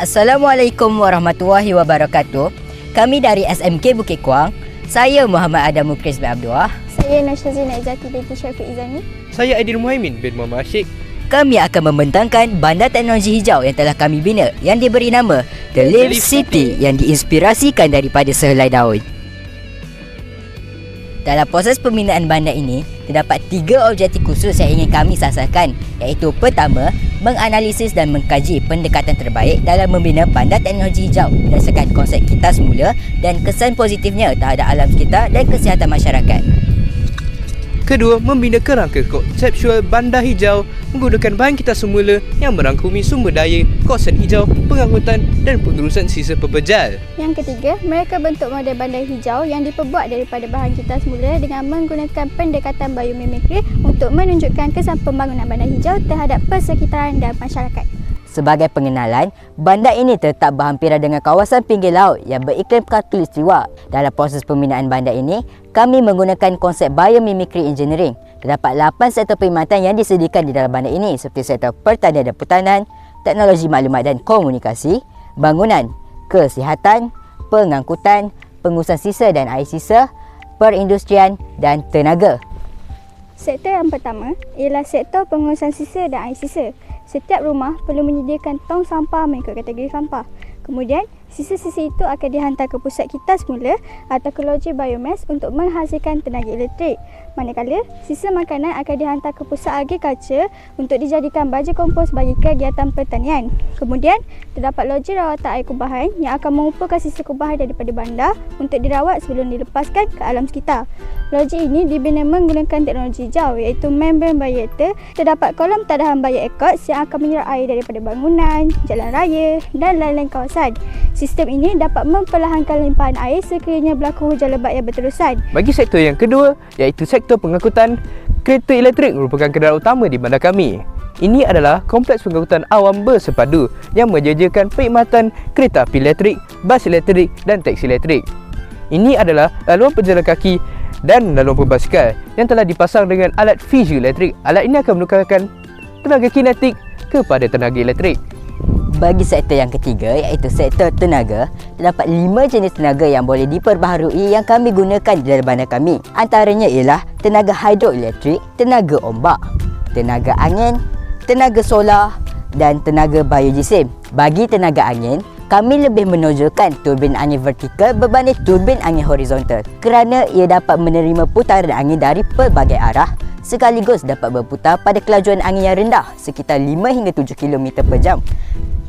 Assalamualaikum warahmatullahi wabarakatuh. Kami dari SMK Bukit Kuang. Saya Muhammad Adam Mukris bin Abdullah. Saya Nashazina Izzati binti Syafiq Izani. Saya Aidil Muhaimin bin Muhammad Asyik. Kami akan membentangkan bandar teknologi hijau yang telah kami bina yang diberi nama The Leaf City yang diinspirasikan daripada sehelai daun. Dalam proses pembinaan bandar ini, terdapat 3 objektif khusus yang ingin kami sasarkan, iaitu pertama, menganalisis dan mengkaji pendekatan terbaik dalam membina bandar teknologi hijau berdasarkan konsep kita semula dan kesan positifnya terhadap alam sekitar dan kesihatan masyarakat. Kedua, membina kerangka konseptual bandar hijau menggunakan bahan kita semula yang merangkumi sumber daya, kawasan hijau, pengangkutan dan pengurusan sisa pepejal. Yang ketiga, mereka bentuk model bandar hijau yang diperbuat daripada bahan kita semula dengan menggunakan pendekatan biomimikri untuk menunjukkan kesan pembangunan bandar hijau terhadap persekitaran dan masyarakat. Sebagai pengenalan, bandar ini terletak berhampiran dengan kawasan pinggir laut yang beriklim khatulistiwa. Dalam proses pembinaan bandar ini, kami menggunakan konsep biomimicry engineering. Terdapat 8 sektor perkhidmatan yang disediakan di dalam bandar ini seperti sektor pertanian dan pertahanan, teknologi maklumat dan komunikasi, bangunan, kesihatan, pengangkutan, pengurusan sisa dan air sisa, perindustrian dan tenaga. Sektor yang pertama ialah sektor pengurusan sisa dan air sisa. Setiap rumah perlu menyediakan tong sampah mengikut kategori sampah. Kemudian, sisa-sisa itu akan dihantar ke pusat kita semula atau ke loji biomass untuk menghasilkan tenaga elektrik. Manakala, sisa makanan akan dihantar ke pusat agriculture untuk dijadikan baja kompos bagi kegiatan pertanian. Kemudian, terdapat loji rawatan air kubahan yang akan mengumpulkan sisa kubahan daripada bandar untuk dirawat sebelum dilepaskan ke alam sekitar. Loji ini dibina menggunakan teknologi hijau iaitu membran bioreaktor. Terdapat kolam tadahan bioecots yang akan menyerap air daripada bangunan, jalan raya dan lain-lain kawasan. Sistem ini dapat memperlahankan limpahan air sekiranya berlaku hujan lebat yang berterusan. Bagi sektor yang kedua, iaitu sektor pengangkutan, kereta elektrik merupakan kenderaan utama di bandar kami. Ini adalah kompleks pengangkutan awam bersepadu yang menyediakan perkhidmatan kereta api elektrik, bas elektrik dan teksi elektrik. Ini adalah laluan pejalan kaki dan laluan berbasikal yang telah dipasang dengan alat piezoelektrik. Alat ini akan menukarkan tenaga kinetik kepada tenaga elektrik. Bagi sektor yang ketiga, iaitu sektor tenaga, terdapat 5 jenis tenaga yang boleh diperbaharui yang kami gunakan di dalam bandar kami. Antaranya ialah tenaga hidroelektrik, tenaga ombak, tenaga angin, tenaga solar dan tenaga biojisim. Bagi tenaga angin, kami lebih menonjolkan turbin angin vertikal berbanding turbin angin horizontal kerana ia dapat menerima putaran angin dari pelbagai arah sekaligus dapat berputar pada kelajuan angin yang rendah sekitar 5 hingga 7 km per jam.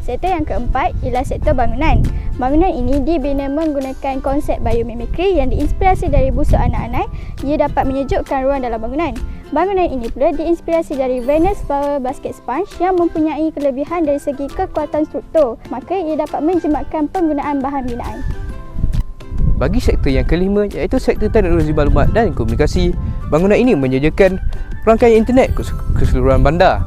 Sektor yang keempat ialah sektor bangunan. Bangunan ini dibina menggunakan konsep biomimikri yang diinspirasi dari busuk anak-anak. Ia dapat menyejukkan ruang dalam bangunan. Bangunan ini pula diinspirasi dari Venus Flower Basket Sponge yang mempunyai kelebihan dari segi kekuatan struktur. Maka ia dapat menjimatkan penggunaan bahan binaan. Bagi sektor yang kelima, iaitu sektor teknologi maklumat dan komunikasi, bangunan ini menyediakan rangkaian internet ke keseluruhan bandar.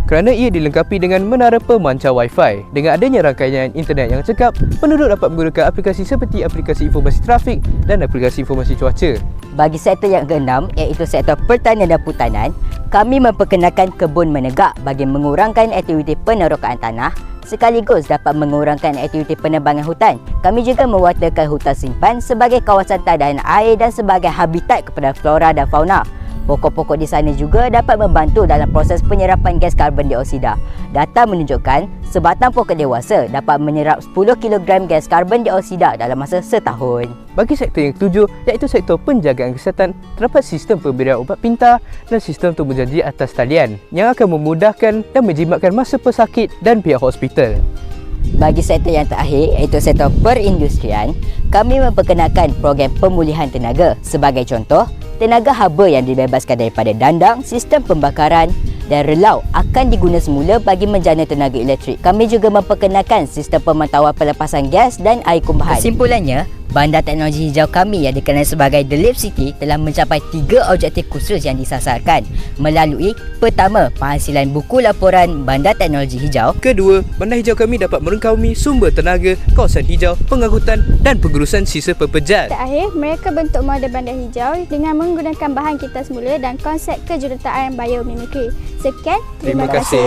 Kerana ia dilengkapi dengan menara pemancar Wi-Fi. Dengan adanya rangkaian internet yang cekap, penduduk dapat menggunakan aplikasi seperti aplikasi informasi trafik dan aplikasi informasi cuaca. Bagi sektor yang keenam, iaitu sektor pertanian dan pertahanan, kami memperkenalkan kebun menegak bagi mengurangkan aktiviti penerokaan tanah sekaligus dapat mengurangkan aktiviti penebangan hutan. Kami juga mewartakan hutan simpan sebagai kawasan tadahan air dan sebagai habitat kepada flora dan fauna. Pokok-pokok di sana juga dapat membantu dalam proses penyerapan gas karbon dioksida. Data menunjukkan sebatang pokok dewasa dapat menyerap 10 kg gas karbon dioksida dalam masa setahun. Bagi sektor yang ketujuh, iaitu sektor penjagaan kesihatan, terdapat sistem pemberian ubat pintar dan sistem temu janji atas talian yang akan memudahkan dan menjimatkan masa pesakit dan pihak hospital. Bagi sektor yang terakhir, iaitu sektor perindustrian, kami memperkenalkan program pemulihan tenaga. Sebagai contoh, tenaga haba yang dibebaskan daripada dandang, sistem pembakaran dan relau akan diguna semula bagi menjana tenaga elektrik. Kami juga memperkenalkan sistem pemantauan pelepasan gas dan air kumbahan. Kesimpulannya, bandar teknologi hijau kami yang dikenali sebagai The Leaf City telah mencapai 3 objektif khusus yang disasarkan melalui pertama, penghasilan buku laporan bandar teknologi hijau. Kedua, bandar hijau kami dapat merangkumi sumber tenaga, kawasan hijau, pengangkutan dan pengurusan sisa pepejal. Terakhir, mereka bentuk model bandar hijau dengan menggunakan bahan kita semula dan konsep kejuruteraan biomimikri. Sekian, Terima kasih.